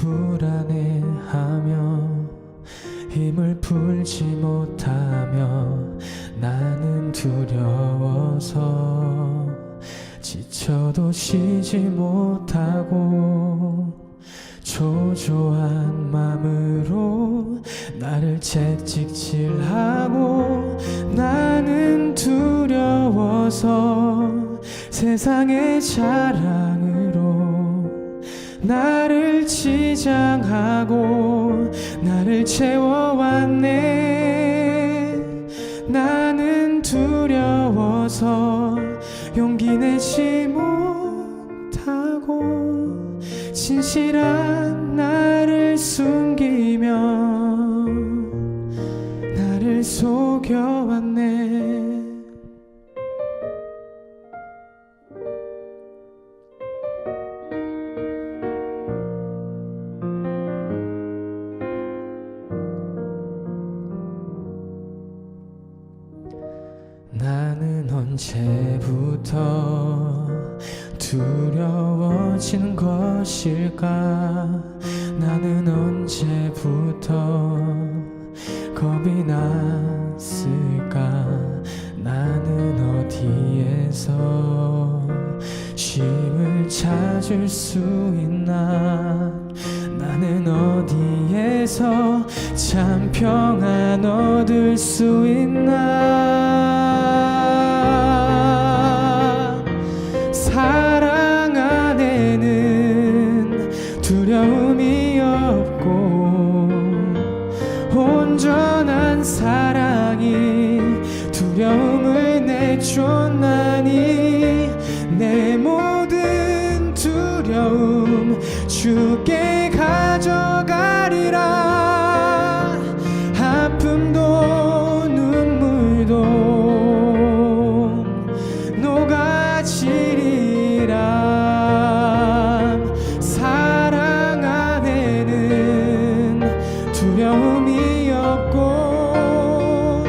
불안해하며 힘을 풀지 못하며 나는 두려워서 지쳐도 쉬지 못하고 초조한 마음으로 나를 채찍질하고 나는 두려워서 세상의 자랑으로 나를 치장하고 나를 채워왔네. 나는 두려워서 용기 내지 못하고 진실한 나를 숨기며 나를 속여왔네. 나는 언제부터 두려워지는 것일까? 나는 언제부터 겁이 났을까? 나는 어디에서 쉼을 찾을 수 있나? 나는 어디에서 참 평안 얻을 수 있나? 사랑 안에는 두려움이 없고 온전한 사랑이 두려움을 내쫓나니 내 모든 두려움 주께 가져가리라. 아픔도 눈물도 녹아지리라. 사랑 안에는 두려움이 없고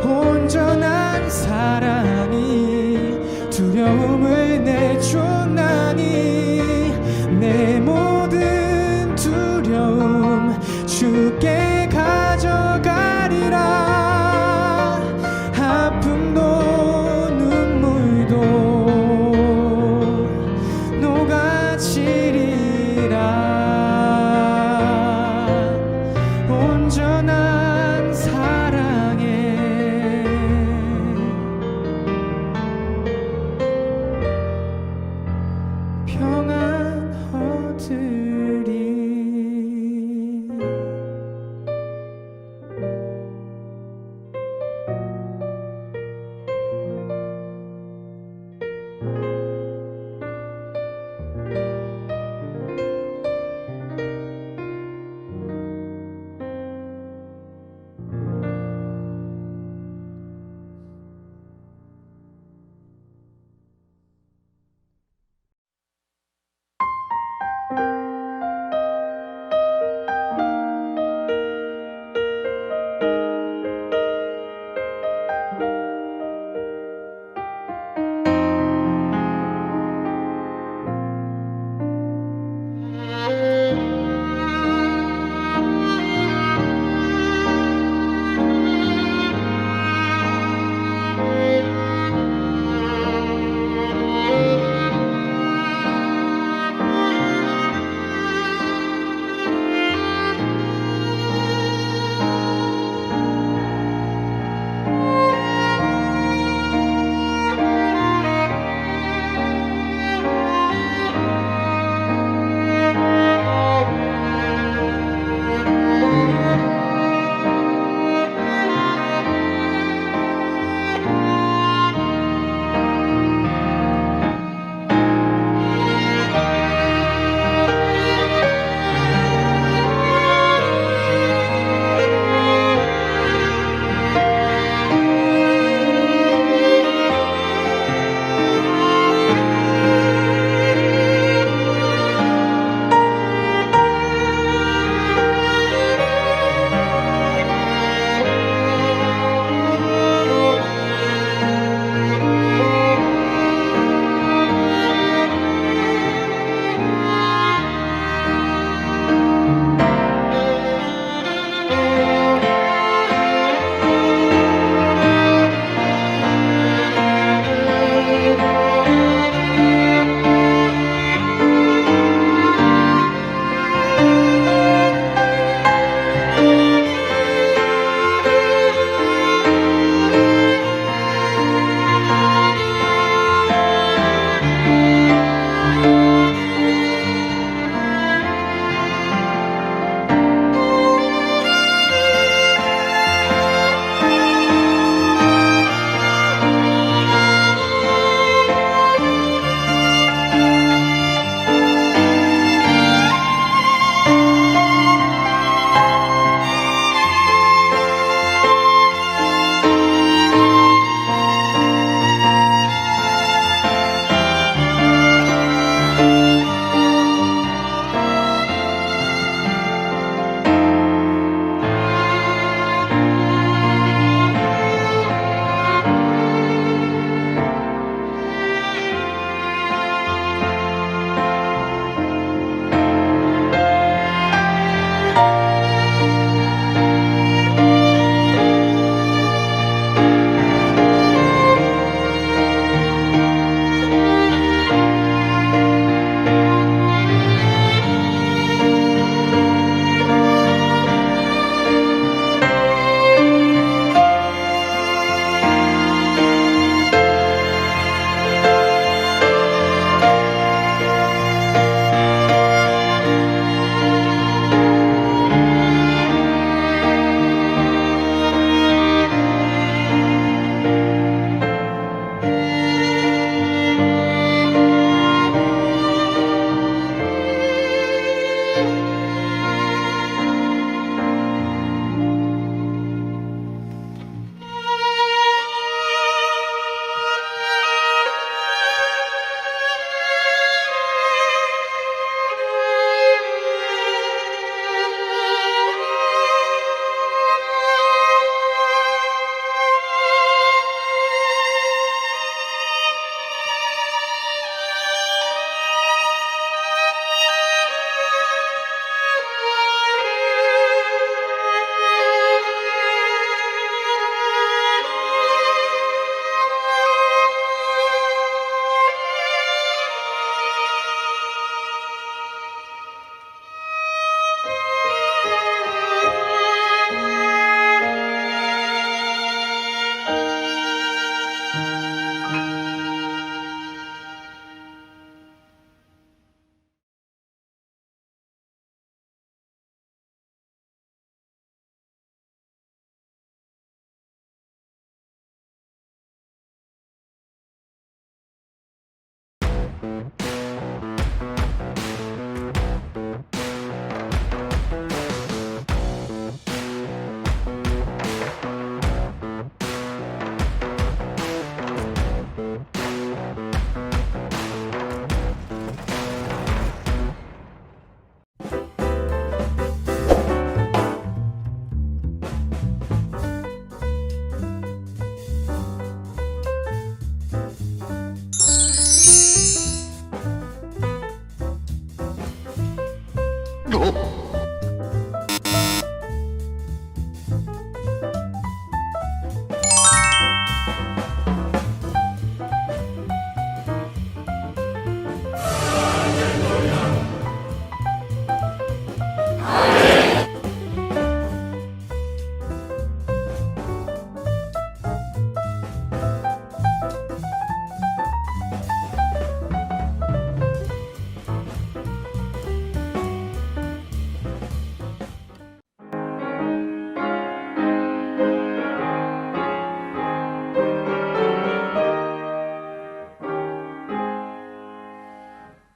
온전한 사랑이 두려움을 내쫓나니 내 모든 두려움 주께 가져가리라. 아픔도 눈물도 녹아지리라. 온전한 사랑에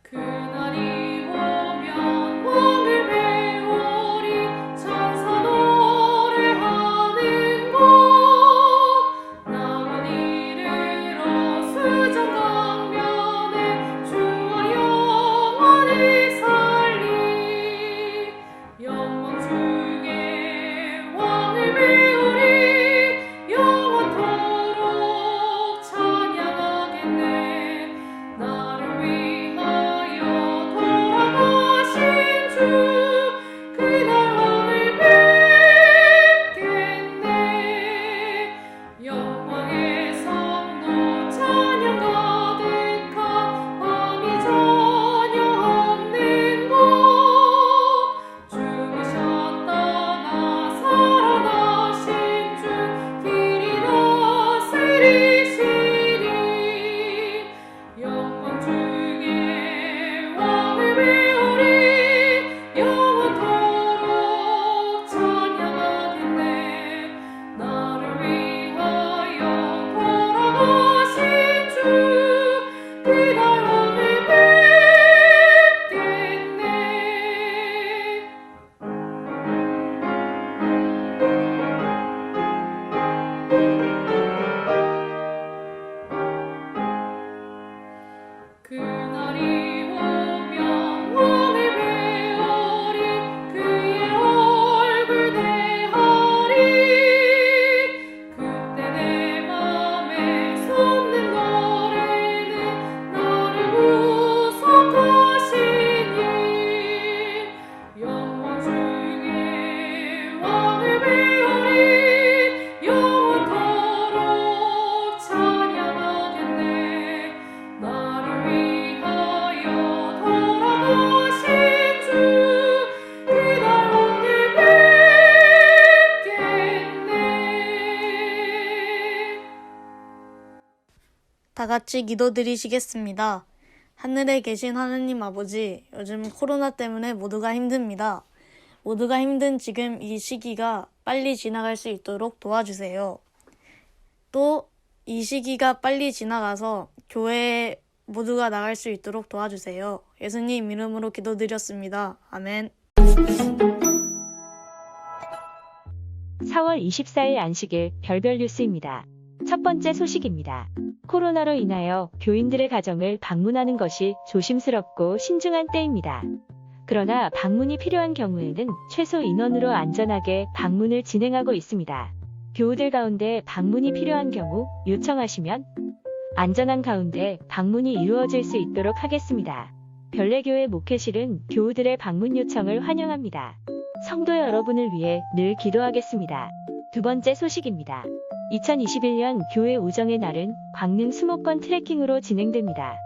그날이 오면 왕을 배우리 천사 노래하는 곳 남은 이르러 수정 강변에 주와 영원히 살리 영원 중에 왕을 배우리 영원토록 찬양하겠네 나를 위하여 돌아가신 주 그날 왕을 뵙겠네 영광의 성도 찬양 가득한 밤이 전혀 없는 곳 죽으셨다가 살아나신 주 길이 다스리시리 영광 중에 왕을 배우리 영원토록 찬양하겠네 나를 위하여 돌아가신 주 그날 왕을 뵙겠네 그날이 오면 왕을 배우리 그의 얼굴 대하리 그때 내 맘에 솟는 노래는 나를 구속하시니 영원 중에 왕을 배우리 영원토록 찬양하겠네 나를 위하여 돌아가신 주 그날 왕을 뵙겠네 다 같이 기도드리시겠습니다. 하늘에 계신 하느님 아버지, 요즘 코로나 때문에 모두가 힘듭니다. 모두가 힘든 지금 이 시기가 빨리 지나갈 수 있도록 도와주세요. 또 이 시기가 빨리 지나가서 교회에 모두가 나갈 수 있도록 도와주세요. 예수님 이름으로 기도드렸습니다. 아멘. 4월 24일 안식일 별별 뉴스입니다. 첫 번째 소식입니다. 코로나로 인하여 교인들의 가정을 방문하는 것이 조심스럽고 신중한 때입니다. 그러나 방문이 필요한 경우에는 최소 인원으로 안전하게 방문을 진행하고 있습니다. 교우들 가운데 방문이 필요한 경우 요청하시면 안전한 가운데 방문이 이루어질 수 있도록 하겠습니다. 별내교회 목회실은 교우들의 방문 요청을 환영합니다. 성도 여러분을 위해 늘 기도하겠습니다. 두 번째 소식입니다. 2021년 교회 우정의 날은 광릉 수목권 트레킹으로 진행됩니다.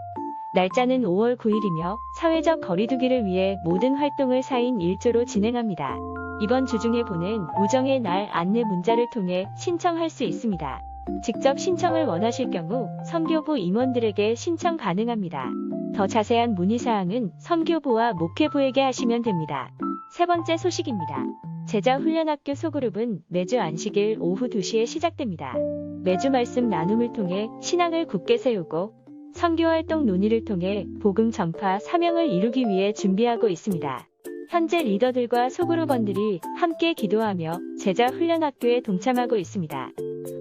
날짜는 5월 9일이며 사회적 거리두기를 위해 모든 활동을 4인 1조로 진행합니다. 이번 주 중에 보낸 우정의 날 안내 문자를 통해 신청할 수 있습니다. 직접 신청을 원하실 경우 선교부 임원들에게 신청 가능합니다. 더 자세한 문의사항은 선교부와 목회부에게 하시면 됩니다. 세 번째 소식입니다. 제자훈련학교 소그룹은 매주 안식일 오후 2시에 시작됩니다. 매주 말씀 나눔을 통해 신앙을 굳게 세우고 선교활동 논의를 통해 복음 전파 사명을 이루기 위해 준비하고 있습니다. 현재 리더들과 소그룹원들이 함께 기도하며 제자훈련학교에 동참하고 있습니다.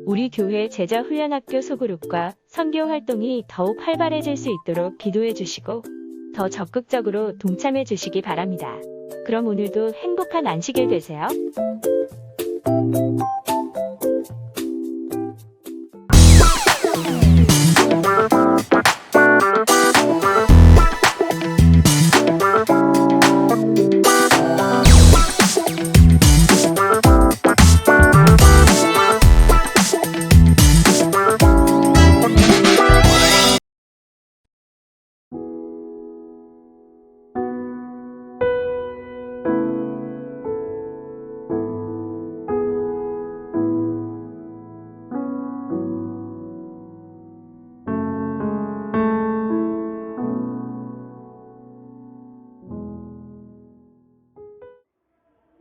우리 교회 제자훈련학교 소그룹과 선교활동이 더욱 활발해질 수 있도록 기도해 주시고 더 적극적으로 동참해 주시기 바랍니다. 그럼 오늘도 행복한 안식일 되세요.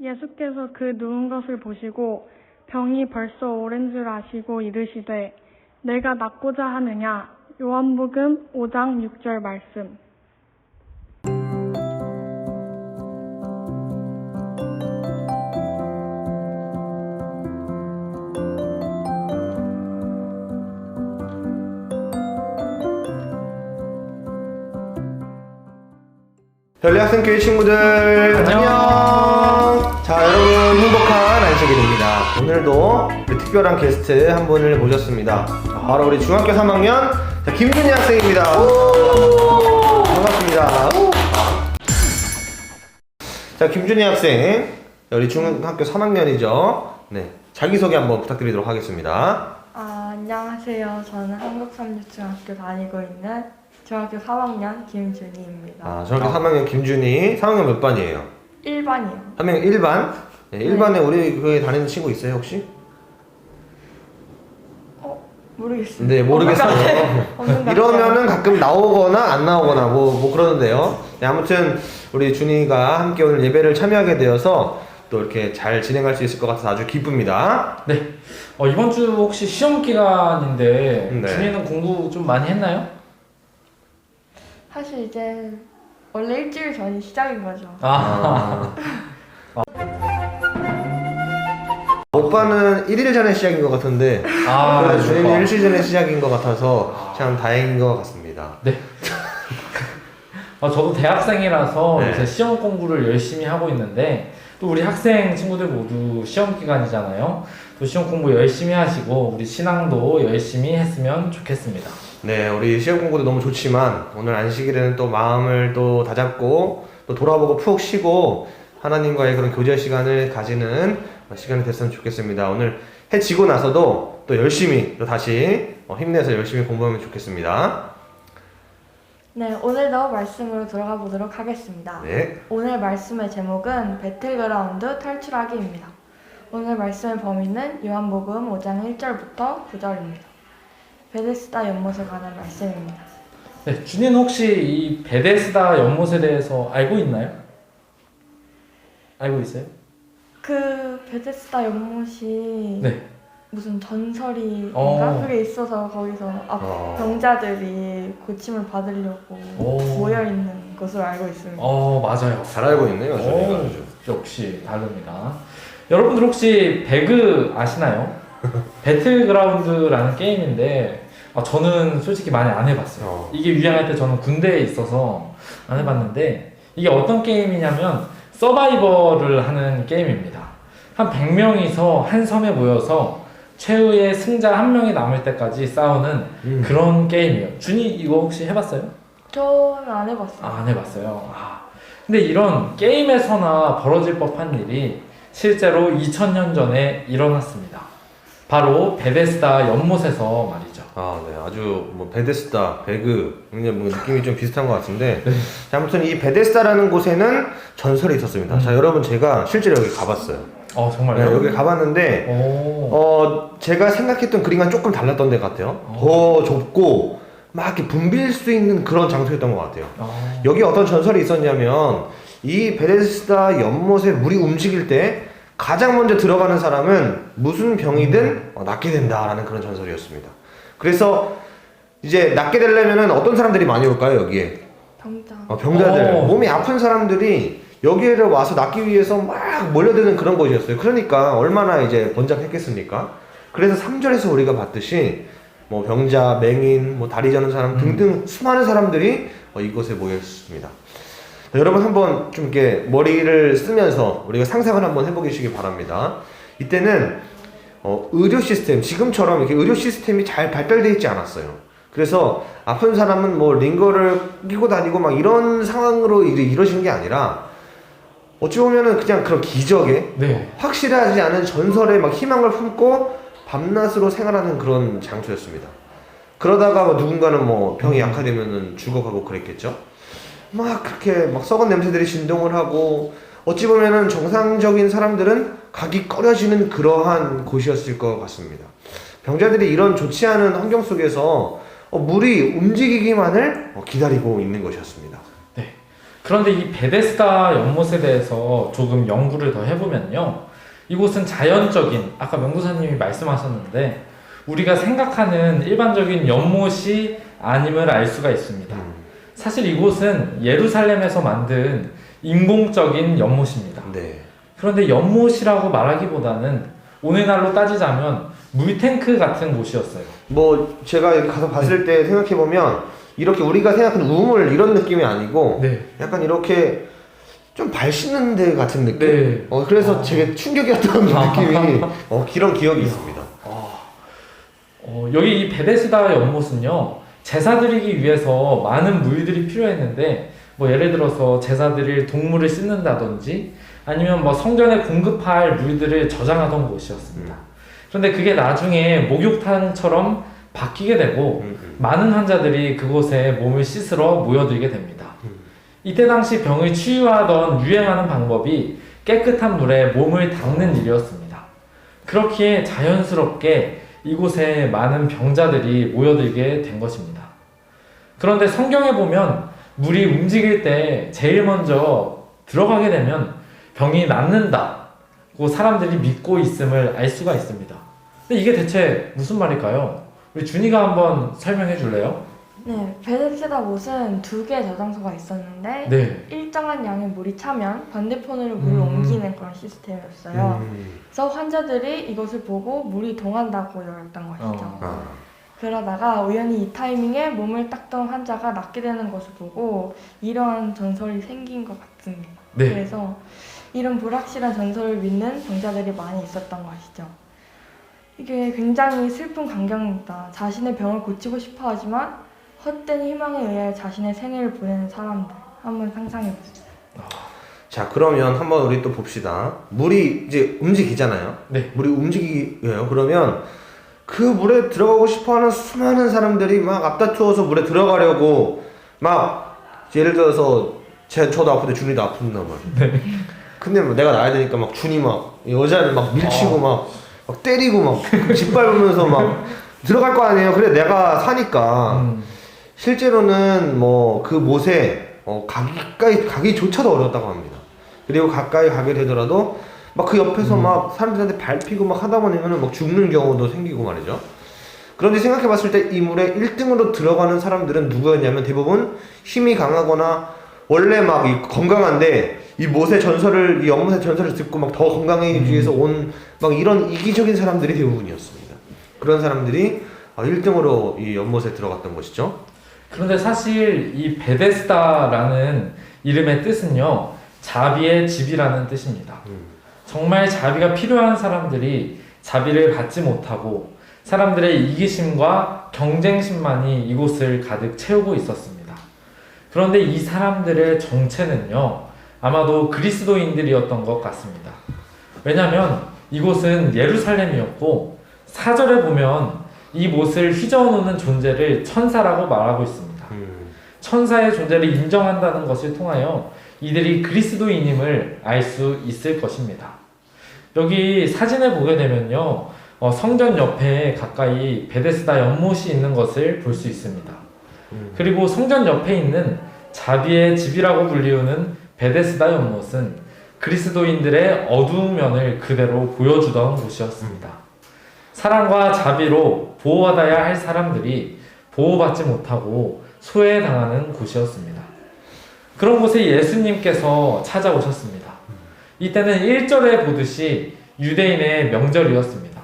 예수께서 그 누운 것을 보시고 병이 벌써 오랜 줄 아시고 이르시되 내가 낫고자 하느냐. 요한복음 5장 6절 말씀. 별리학생교회 친구들 안녕. 자, 여러분 행복한 안식일입니다. 오늘도 우리 특별한 게스트 한 분을 모셨습니다. 바로 우리 중학교 3학년 김준희 학생입니다. 반갑습니다. 자, 김준희 학생, 우리 중학교 3학년이죠. 네, 자기소개 한번 부탁드리도록 하겠습니다. 안녕하세요. 저는 한국삼육중학교 다니고 있는 중학교 3학년 김준희입니다. 중학교 3학년 김준희. 3학년 몇 반이에요? 1반이요. 3학년 1반? 네, 1반에 우리 교회 다니는 친구 있어요, 혹시? 모르겠어요. 네, 모르겠어요. 이러면은 가끔 나오거나 안 나오거나 뭐 그러는데요. 네, 아무튼 우리 준이가 함께 오늘 예배를 참여하게 되어서 또 이렇게 잘 진행할 수 있을 것 같아서 아주 기쁩니다. 네. 이번 주 혹시 시험 기간인데 네. 준이는 공부 좀 많이 했나요? 사실 이제 원래 일주일 전이 시작인 거죠. 오빠는 1일 전에 시작인 것 같은데 그래도 준이는 일주일 전에 시작인 것 같아서 참 다행인 것 같습니다. 네. 저도 대학생이라서 네. 요새 시험 공부를 열심히 하고 있는데 또 우리 학생 친구들 모두 시험 기간이잖아요. 또 시험 공부 열심히 하시고 우리 신앙도 열심히 했으면 좋겠습니다. 네, 우리 시험 공부도 너무 좋지만 오늘 안식일에는 또 마음을 또 다잡고 또 돌아보고 푹 쉬고 하나님과의 그런 교제 시간을 가지는 시간이 됐으면 좋겠습니다. 오늘 해 지고 나서도 또 열심히 또 다시 힘내서 열심히 공부하면 좋겠습니다. 네, 오늘도 말씀으로 들어가 보도록 하겠습니다. 네. 오늘 말씀의 제목은 배틀그라운드 탈출하기입니다. 오늘 말씀의 범위는 요한복음 5장 1절부터 9절입니다. 베데스다 연못에 관한 말씀입니다. 네, 준이는 혹시 이 베데스다 연못에 대해서 알고 있나요? 알고 있어요? 그 베데스다 연못이 네. 무슨 전설인가? 그게 있어서 거기서 병자들이 고침을 받으려고 모여있는 것으로 알고 있습니다. 맞아요. 잘 알고 있네요, 준이가 아주. 역시 다릅니다. 여러분들 혹시 배그 아시나요? 배틀그라운드라는 게임인데 저는 솔직히 많이 안 해봤어요. 이게 유행할 때 저는 군대에 있어서 안 해봤는데 이게 어떤 게임이냐면 서바이벌을 하는 게임입니다. 한 100명이서 한 섬에 모여서 최후의 승자 한 명이 남을 때까지 싸우는 그런 게임이에요. 준이 이거 혹시 해봤어요? 저는 안 해봤어요. 안 해봤어요. 근데 이런 게임에서나 벌어질 법한 일이 실제로 2000년 전에 일어났습니다. 바로 베데스다 연못에서 말이죠. 네, 아주 베데스다, 배그 굉장히 느낌이 좀 비슷한 것 같은데 자, 아무튼 이 베데스다라는 곳에는 전설이 있었습니다. 자, 여러분 제가 실제로 여기 가봤어요. 정말요? 네, 여기 가봤는데 제가 생각했던 그림과는 조금 달랐던 데 같아요. 더 좁고 막 이렇게 붐빌 수 있는 그런 장소였던 것 같아요. 여기 어떤 전설이 있었냐면 이 베데스다 연못에 물이 움직일 때 가장 먼저 들어가는 사람은 무슨 병이든 낫게 된다라는 그런 전설이었습니다. 그래서 이제 낫게 되려면은 어떤 사람들이 많이 올까요, 여기에? 병자. 병자들. 오. 몸이 아픈 사람들이 여기를 와서 낫기 위해서 막 몰려드는 그런 곳이었어요. 그러니까 얼마나 이제 번잡했겠습니까? 그래서 3절에서 우리가 봤듯이 뭐 병자, 맹인, 뭐 다리 저는 사람 등등 수많은 사람들이 이곳에 모였습니다. 여러분 한번 좀 이렇게 머리를 쓰면서 우리가 상상을 한번 해보시기 바랍니다. 이때는 의료 시스템, 지금처럼 이렇게 의료 시스템이 잘 발달되어 있지 않았어요. 그래서 아픈 사람은 뭐 링거를 끼고 다니고 막 이런 상황으로 이루어지는 게 아니라 어찌 보면은 그냥 그런 기적에 네. 확실하지 않은 전설에 막 희망을 품고 밤낮으로 생활하는 그런 장소였습니다. 그러다가 뭐 누군가는 뭐 병이 약화되면은 죽어가고 그랬겠죠. 막 그렇게 막 썩은 냄새들이 진동을 하고 어찌 보면은 정상적인 사람들은 가기 꺼려지는 그러한 곳이었을 것 같습니다. 병자들이 이런 좋지 않은 환경 속에서 물이 움직이기만을 기다리고 있는 것이었습니다. 네. 그런데 이 베데스다 연못에 대해서 조금 연구를 더 해보면요. 이곳은 자연적인, 아까 명도사님이 말씀하셨는데 우리가 생각하는 일반적인 연못이 아님을 알 수가 있습니다. 사실 이곳은 예루살렘에서 만든 인공적인 연못입니다. 네. 그런데 연못이라고 말하기보다는 오늘날로 따지자면 물탱크 같은 곳이었어요. 뭐 제가 가서 봤을 때 생각해보면 이렇게 우리가 생각하는 우물 이런 느낌이 아니고 네. 약간 이렇게 좀 발 씻는 데 같은 느낌? 네. 그래서 되게 충격이었던 느낌이 그런 기억이 있습니다. 여기 이 베데스다 연못은요, 제사 드리기 위해서 많은 물들이 필요했는데, 뭐 예를 들어서 제사 드릴 동물을 씻는다든지, 아니면 뭐 성전에 공급할 물들을 저장하던 곳이었습니다. 그런데 그게 나중에 목욕탕처럼 바뀌게 되고, 많은 환자들이 그곳에 몸을 씻으러 모여들게 됩니다. 이때 당시 병을 치유하던 유행하는 방법이 깨끗한 물에 몸을 닦는 일이었습니다. 그렇기에 자연스럽게 이곳에 많은 병자들이 모여들게 된 것입니다. 그런데 성경에 보면 물이 움직일 때 제일 먼저 들어가게 되면 병이 낫는다고 사람들이 믿고 있음을 알 수가 있습니다. 근데 이게 대체 무슨 말일까요? 우리 준이가 한번 설명해 줄래요? 네, 베데스다 못은 2개의 저장소가 있었는데 네. 일정한 양의 물이 차면 반대편으로 물을 옮기는 그런 시스템이었어요. 그래서 환자들이 이것을 보고 물이 동한다고 여겼던 것이죠. 그러다가 우연히 이 타이밍에 몸을 닦던 환자가 낫게 되는 것을 보고 이런 전설이 생긴 것 같습니다. 네. 그래서 이런 불확실한 전설을 믿는 병자들이 많이 있었던 것이죠. 이게 굉장히 슬픈 광경입니다. 자신의 병을 고치고 싶어 하지만 헛된 희망에 의해 자신의 생애를 보내는 사람들. 한번 상상해보세요. 자, 그러면 한번 우리 또 봅시다. 물이 이제 움직이잖아요. 네. 물이 움직이요. 그러면 그 물에 들어가고 싶어하는 수많은 사람들이 막 앞다투어서 물에 들어가려고 막 예를 들어서 저도 아픈데 준이도 아픈단 말이에요. 네. 근데 뭐 내가 나야 되니까 막 준이 막 여자를 막 밀치고 막 때리고 막 짓밟으면서 막 들어갈 거 아니에요. 그래 내가 사니까 실제로는 뭐 그 못에 가기조차도 어려웠다고 합니다. 그리고 가까이 가게 되더라도 막 그 옆에서 막 사람들한테 밟히고 막 하다 보면은 막 죽는 경우도 생기고 말이죠. 그런데 생각해 봤을 때 이 물에 1등으로 들어가는 사람들은 누구였냐면 대부분 힘이 강하거나 원래 막 건강한데 이 못의 전설을, 이 연못의 전설을 듣고 막 더 건강해지기 위해서 온 막 이런 이기적인 사람들이 대부분이었습니다. 그런 사람들이 1등으로 이 연못에 들어갔던 것이죠. 그런데 사실 이 베데스다라는 이름의 뜻은요, 자비의 집이라는 뜻입니다. 정말 자비가 필요한 사람들이 자비를 받지 못하고 사람들의 이기심과 경쟁심만이 이곳을 가득 채우고 있었습니다. 그런데 이 사람들의 정체는요, 아마도 그리스도인들이었던 것 같습니다. 왜냐하면 이곳은 예루살렘이었고 4절에 보면 이 못을 휘저어놓는 존재를 천사라고 말하고 있습니다. 천사의 존재를 인정한다는 것을 통하여 이들이 그리스도인임을 알 수 있을 것입니다. 여기 사진을 보게 되면요, 성전 옆에 가까이 베데스다 연못이 있는 것을 볼 수 있습니다. 그리고 성전 옆에 있는 자비의 집이라고 불리우는 베데스다 연못은 그리스도인들의 어두운 면을 그대로 보여주던 곳이었습니다. 사랑과 자비로 보호받아야 할 사람들이 보호받지 못하고 소외당하는 곳이었습니다. 그런 곳에 예수님께서 찾아오셨습니다. 이때는 1절에 보듯이 유대인의 명절이었습니다.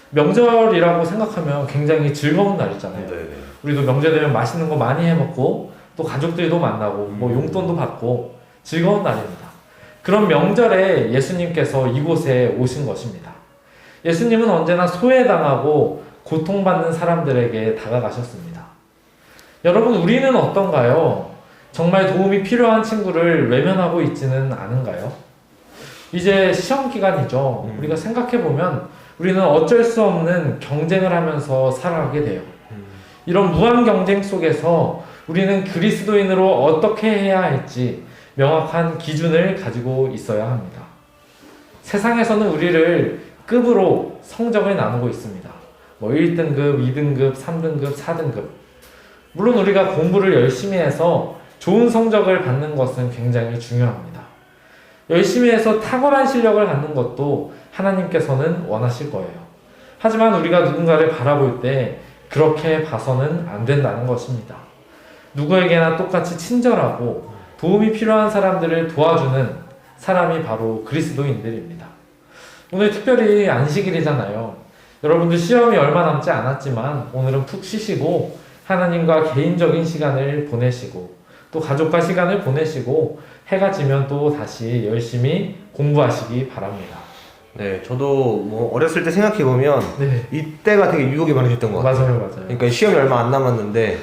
명절이라고 생각하면 굉장히 즐거운 날이잖아요. 네네. 우리도 명절 되면 맛있는 거 많이 해먹고 또 가족들도 만나고 뭐 용돈도 받고 즐거운 날입니다. 그런 명절에 예수님께서 이곳에 오신 것입니다. 예수님은 언제나 소외당하고 고통받는 사람들에게 다가가셨습니다. 여러분, 우리는 어떤가요? 정말 도움이 필요한 친구를 외면하고 있지는 않은가요? 이제 시험 기간이죠. 우리가 생각해보면 우리는 어쩔 수 없는 경쟁을 하면서 살아가게 돼요. 이런 무한 경쟁 속에서 우리는 그리스도인으로 어떻게 해야 할지 명확한 기준을 가지고 있어야 합니다. 세상에서는 우리를 급으로 성적을 나누고 있습니다. 뭐 1등급, 2등급, 3등급, 4등급. 물론 우리가 공부를 열심히 해서 좋은 성적을 받는 것은 굉장히 중요합니다. 열심히 해서 탁월한 실력을 갖는 것도 하나님께서는 원하실 거예요. 하지만 우리가 누군가를 바라볼 때 그렇게 봐서는 안 된다는 것입니다. 누구에게나 똑같이 친절하고 도움이 필요한 사람들을 도와주는 사람이 바로 그리스도인들입니다. 오늘 특별히 안식일이잖아요. 여러분들 시험이 얼마 남지 않았지만 오늘은 푹 쉬시고 하나님과 개인적인 시간을 보내시고 또 가족과 시간을 보내시고 해가 지면 또 다시 열심히 공부하시기 바랍니다. 네, 저도 뭐 어렸을 때 생각해 보면 네. 이때가 되게 유혹이 많으셨던 것 같아요. 맞아요. 그러니까 시험이 얼마 안 남았는데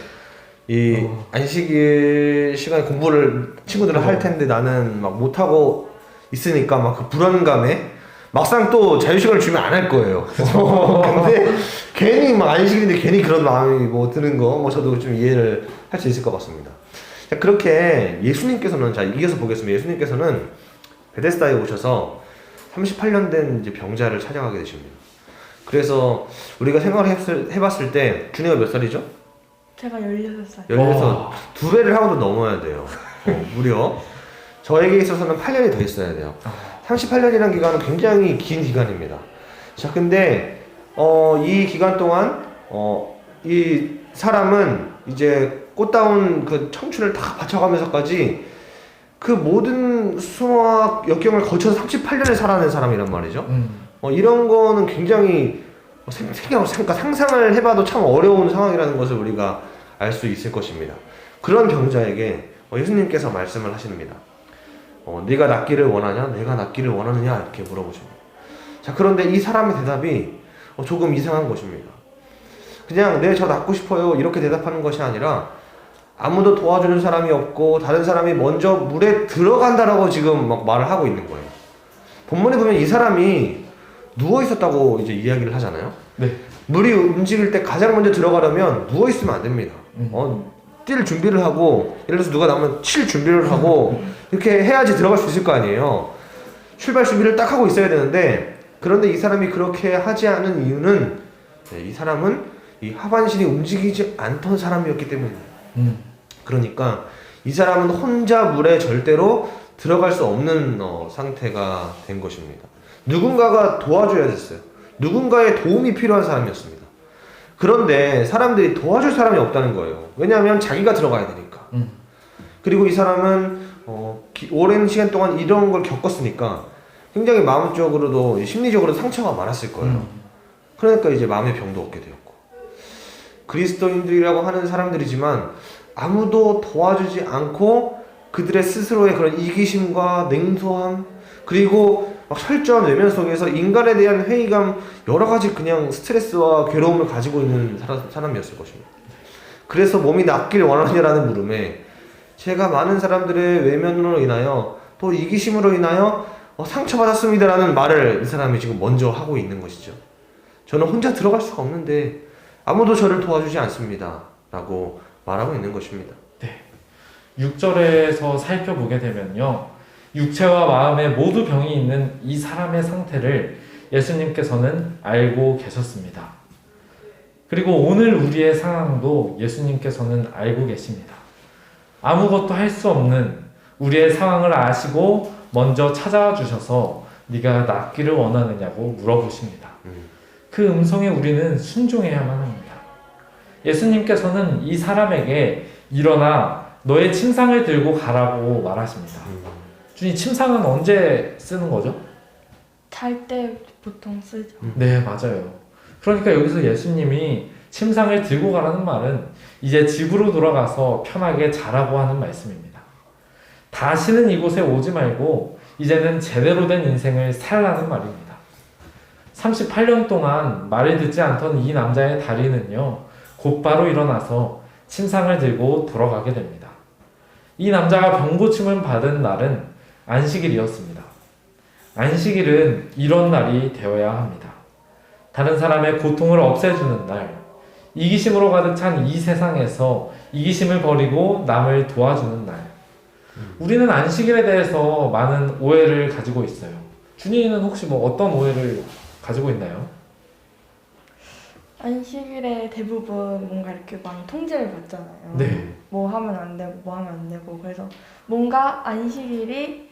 이 안식일 시간에 공부를 친구들은 할 텐데 나는 막 못하고 있으니까 막 그 불안감에 막상 또 자유시간을 주면 안 할 거예요. 근데 괜히 막 안식일인데 괜히 그런 마음이 뭐 드는 거 뭐 저도 좀 이해를 할 수 있을 것 같습니다. 자, 그렇게 예수님께서는, 자, 이어서 보겠습니다. 예수님께서는 베데스다에 오셔서 38년 된 이제 병자를 찾아가게 되십니다. 그래서 우리가 생각을 해봤을 때 준이가 몇 살이죠? 제가 16살. 16살, 두 배를 하고도 넘어야 돼요. 무려. 저에게 있어서는 8년이 더 있어야 돼요. 38년이라는 기간은 굉장히 긴 기간입니다. 자, 근데 이 기간 동안 이 사람은 이제 꽃다운 그 청춘을 다 바쳐가면서까지 그 모든 수모와 역경을 거쳐서 38년을 살아낸 사람이란 말이죠. 이런 거는 굉장히 상상을 해봐도 참 어려운 상황이라는 것을 우리가 알 수 있을 것입니다. 그런 병자에게 예수님께서 말씀을 하십니다. 네가 낫기를 원하냐? 내가 낫기를 원하느냐? 이렇게 물어보십니다. 자, 그런데 이 사람의 대답이 조금 이상한 것입니다. 그냥 네, 저 낫고 싶어요 이렇게 대답하는 것이 아니라 아무도 도와주는 사람이 없고 다른 사람이 먼저 물에 들어간다라고 지금 막 말을 하고 있는 거예요. 본문에 보면 이 사람이 누워 있었다고 이제 이야기를 하잖아요. 네. 물이 움직일 때 가장 먼저 들어가려면 누워 있으면 안 됩니다. 뛸 준비를 하고, 예를 들어서 누가 나오면 칠 준비를 하고 이렇게 해야지 들어갈 수 있을 거 아니에요. 출발 준비를 딱 하고 있어야 되는데, 그런데 이 사람이 그렇게 하지 않은 이유는 이 사람은 이 하반신이 움직이지 않던 사람이었기 때문이에요. 그러니까 이 사람은 혼자 물에 절대로 들어갈 수 없는 상태가 된 것입니다. 누군가가 도와줘야 됐어요. 누군가의 도움이 필요한 사람이었습니다. 그런데 사람들이 도와줄 사람이 없다는 거예요. 왜냐하면 자기가 들어가야 되니까. 그리고 이 사람은 오랜 시간 동안 이런 걸 겪었으니까 굉장히 마음적으로도 심리적으로도 상처가 많았을 거예요. 그러니까 이제 마음의 병도 얻게 되었고, 그리스도인들이라고 하는 사람들이지만 아무도 도와주지 않고 그들의 스스로의 그런 이기심과 냉소함, 그리고 막 철저한 외면 속에서 인간에 대한 회의감, 여러 가지 그냥 스트레스와 괴로움을 가지고 있는 사람이었을 것입니다. 그래서 몸이 낫길 원하느냐라는 물음에 제가 많은 사람들의 외면으로 인하여 또 이기심으로 인하여 상처받았습니다라는 말을 이 사람이 지금 먼저 하고 있는 것이죠. 저는 혼자 들어갈 수가 없는데 아무도 저를 도와주지 않습니다 라고 말하고 있는 것입니다. 네. 6절에서 살펴보게 되면요, 육체와 마음에 모두 병이 있는 이 사람의 상태를 예수님께서는 알고 계셨습니다. 그리고 오늘 우리의 상황도 예수님께서는 알고 계십니다. 아무것도 할 수 없는 우리의 상황을 아시고 먼저 찾아와 주셔서 네가 낫기를 원하느냐고 물어보십니다. 그 음성에 우리는 순종해야만 합니다. 예수님께서는 이 사람에게 일어나 너의 침상을 들고 가라고 말하십니다. 주님, 침상은 언제 쓰는 거죠? 잘 때 보통 쓰죠. 네, 맞아요. 그러니까 여기서 예수님이 침상을 들고 가라는 말은 이제 집으로 돌아가서 편하게 자라고 하는 말씀입니다. 다시는 이곳에 오지 말고 이제는 제대로 된 인생을 살라는 말입니다. 38년 동안 말을 듣지 않던 이 남자의 다리는요, 곧바로 일어나서 침상을 들고 돌아가게 됩니다. 이 남자가 병고침을 받은 날은 안식일이었습니다. 안식일은 이런 날이 되어야 합니다. 다른 사람의 고통을 없애주는 날, 이기심으로 가득 찬 이 세상에서 이기심을 버리고 남을 도와주는 날. 우리는 안식일에 대해서 많은 오해를 가지고 있어요. 준이는 혹시 뭐 어떤 오해를 가지고 있나요? 안식일에 대부분 뭔가 이렇게 많이 통제를 받잖아요. 네. 뭐 하면 안 되고 뭐 하면 안 되고, 그래서 뭔가 안식일이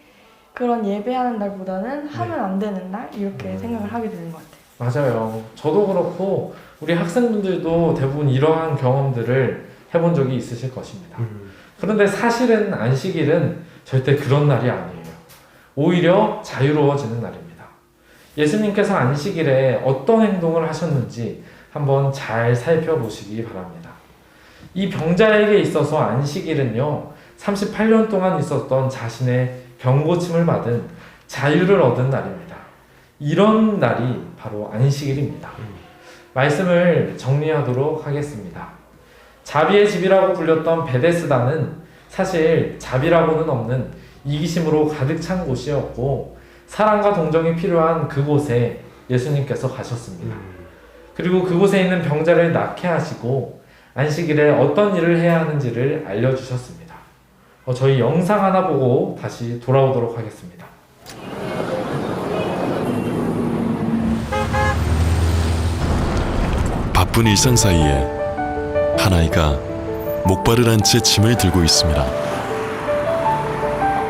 그런 예배하는 날보다는 하면 안 되는 날 이렇게 생각을 하게 되는 것 같아요. 맞아요. 저도 그렇고 우리 학생분들도 대부분 이러한 경험들을 해본 적이 있으실 것입니다. 그런데 사실은 안식일은 절대 그런 날이 아니에요. 오히려 자유로워지는 날입니다. 예수님께서 안식일에 어떤 행동을 하셨는지 한번 잘 살펴보시기 바랍니다. 이 병자에게 있어서 안식일은요, 38년 동안 있었던 자신의 병고침을 받은 자유를 얻은 날입니다. 이런 날이 바로 안식일입니다. 말씀을 정리하도록 하겠습니다. 자비의 집이라고 불렸던 베데스다는 사실 자비라고는 없는 이기심으로 가득 찬 곳이었고, 사랑과 동정이 필요한 그곳에 예수님께서 가셨습니다. 그리고 그곳에 있는 병자를 낫게 하시고 안식일에 어떤 일을 해야 하는지를 알려주셨습니다. 저희 영상 하나 보고 다시 돌아오도록 하겠습니다. 바쁜 일상 사이에 한 아이가 목발을 한 채 짐을 들고 있습니다.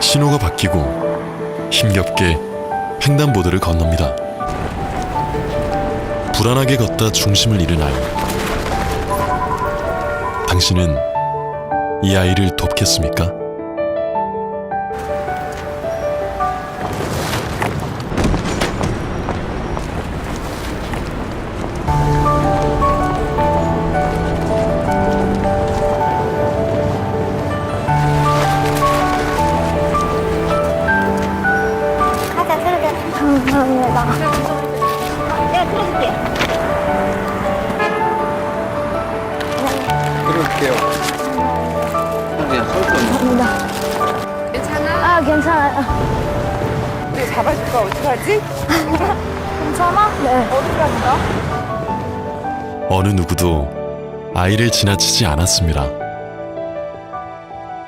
신호가 바뀌고 힘겹게 횡단보도를 건넙니다. 불안하게 걷다 중심을 잃은 아이. 당신은 이 아이를 돕겠습니까? 괜찮아요. 우리 잡아줄까? 어떡하지? 괜찮아? 네. 어떡한다? 어느 누구도 아이를 지나치지 않았습니다.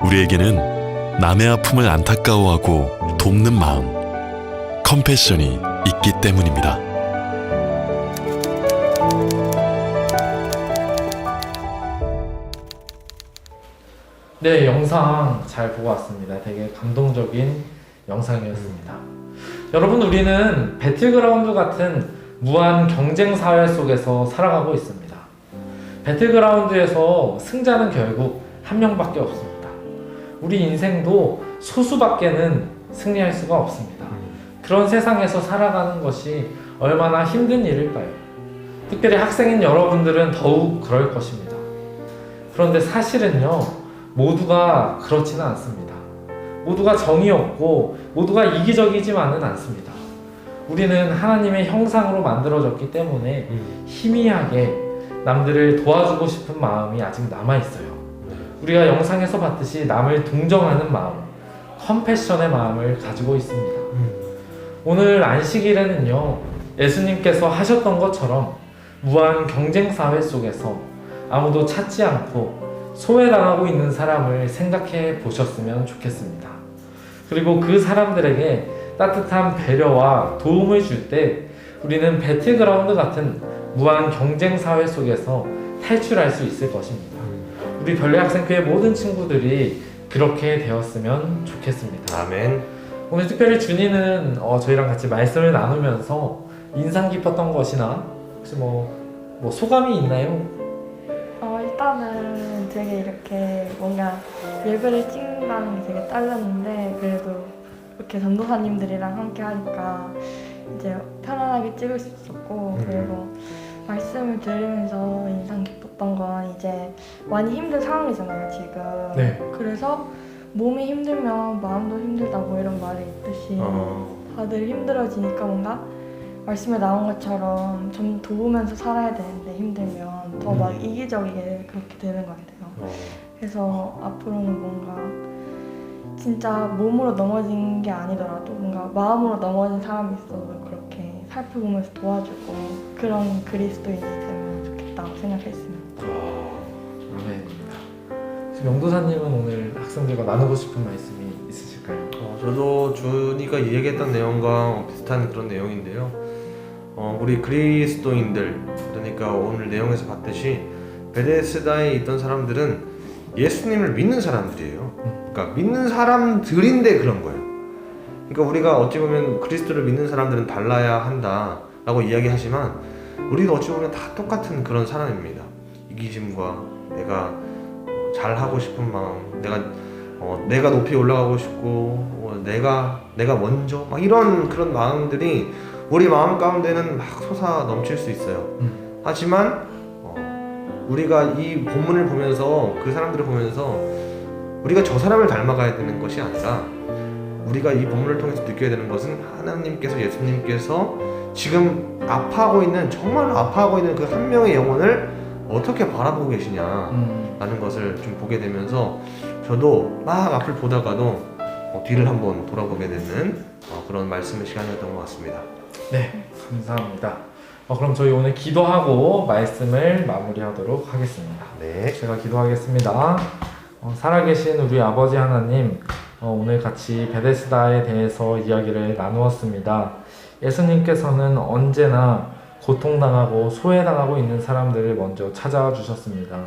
우리에게는 남의 아픔을 안타까워하고 돕는 마음, 컴패션이 있기 때문입니다. 네, 영상 잘 보고 왔습니다. 되게 감동적인 영상이었습니다. 여러분, 우리는 배틀그라운드 같은 무한 경쟁 사회 속에서 살아가고 있습니다. 배틀그라운드에서 승자는 결국 한 명밖에 없습니다. 우리 인생도 소수밖에는 승리할 수가 없습니다. 그런 세상에서 살아가는 것이 얼마나 힘든 일일까요? 특별히 학생인 여러분들은 더욱 그럴 것입니다. 그런데 사실은요, 모두가 그렇지는 않습니다. 모두가 정이 없고 모두가 이기적이지만은 않습니다. 우리는 하나님의 형상으로 만들어졌기 때문에 희미하게 남들을 도와주고 싶은 마음이 아직 남아있어요. 우리가 영상에서 봤듯이 남을 동정하는 마음, 컴패션의 마음을 가지고 있습니다. 오늘 안식일에는요, 예수님께서 하셨던 것처럼 무한 경쟁 사회 속에서 아무도 찾지 않고 소외당하고 있는 사람을 생각해 보셨으면 좋겠습니다. 그리고 그 사람들에게 따뜻한 배려와 도움을 줄 때 우리는 배틀그라운드 같은 무한 경쟁 사회 속에서 탈출할 수 있을 것입니다. 우리 별내학생교회 모든 친구들이 그렇게 되었으면 좋겠습니다. 아멘. 오늘 특별히 준이는 저희랑 같이 말씀을 나누면서 인상 깊었던 것이나 혹시 뭐 소감이 있나요? 일단은 되게 이렇게 뭔가 예배를 찍는다는 게 되게 떨렸는데 그래도 이렇게 전도사님들이랑 함께 하니까 이제 편안하게 찍을 수 있었고 그리고 말씀을 들으면서 인상 깊었던 건 이제 많이 힘든 상황이잖아요 지금. 네. 그래서 몸이 힘들면 마음도 힘들다 뭐 이런 말이 있듯이 다들 힘들어지니까 뭔가 말씀에 나온 것처럼 좀 도우면서 살아야 되는데 힘들면 더 막 이기적이게 그렇게 되는 것 같아요. 그래서 앞으로는 뭔가 진짜 몸으로 넘어진 게 아니더라도 뭔가 마음으로 넘어진 사람이 있어도 그렇게 살펴보면서 도와주고 그런 그리스도인이 되면 좋겠다고 생각했습니다. 아멘입니다. 지금 영도사님은 오늘 학생들과 나누고 싶은 말씀이 있으실까요? 저도 준이가 이야기했던 내용과 비슷한 그런 내용인데요. 우리 그리스도인들, 그러니까 오늘 내용에서 봤듯이 베데스다에 있던 사람들은 예수님을 믿는 사람들이에요. 그러니까 믿는 사람들인데 그런 거예요. 그러니까 우리가 어찌 보면 그리스도를 믿는 사람들은 달라야 한다라고 이야기하지만 우리도 어찌 보면 다 똑같은 그런 사람입니다. 이기심과 내가 잘하고 싶은 마음, 내가 높이 올라가고 싶고 내가 먼저 막 이런 그런 마음들이 우리 마음 가운데는 막 솟아 넘칠 수 있어요. 하지만 우리가 이 본문을 보면서 그 사람들을 보면서 우리가 저 사람을 닮아가야 되는 것이 아니라 우리가 이 본문을 통해서 느껴야 되는 것은 하나님께서 예수님께서 지금 아파하고 있는 정말 아파하고 있는 그 한 명의 영혼을 어떻게 바라보고 계시냐라는 것을 좀 보게 되면서 저도 막 앞을 보다가도 뒤를 한번 돌아보게 되는 그런 말씀의 시간이었던 것 같습니다. 네, 감사합니다. 그럼 저희 오늘 기도하고 말씀을 마무리하도록 하겠습니다. 네, 제가 기도하겠습니다. 살아계신 우리 아버지 하나님, 오늘 같이 베데스다에 대해서 이야기를 나누었습니다. 예수님께서는 언제나 고통당하고 소외당하고 있는 사람들을 먼저 찾아와 주셨습니다.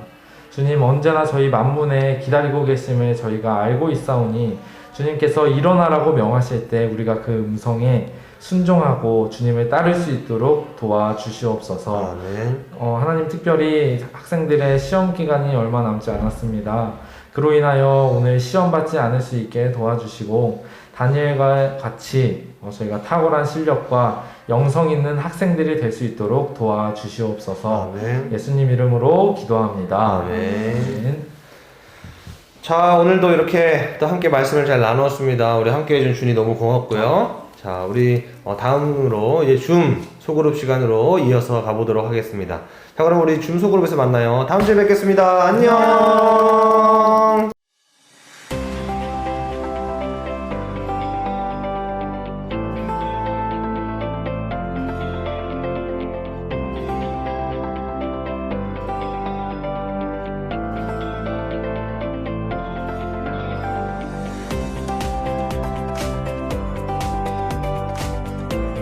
주님, 언제나 저희 만문에 기다리고 계심을 저희가 알고 있사오니 주님께서 일어나라고 명하실 때 우리가 그 음성에 순종하고 주님을 따를 수 있도록 도와주시옵소서. 하나님, 특별히 학생들의 시험 기간이 얼마 남지 않았습니다. 그로 인하여 오늘 시험 받지 않을 수 있게 도와주시고 다니엘과 같이 저희가 탁월한 실력과 영성 있는 학생들이 될 수 있도록 도와주시옵소서. 예수님 이름으로 기도합니다. 아멘. 자, 오늘도 이렇게 또 함께 말씀을 잘 나누었습니다. 우리 함께 해준 준이 너무 고맙고요. 자, 우리 다음으로 이제 줌 소그룹 시간으로 이어서 가보도록 하겠습니다. 자, 그럼 우리 줌 소그룹에서 만나요. 다음 주에 뵙겠습니다. 안녕.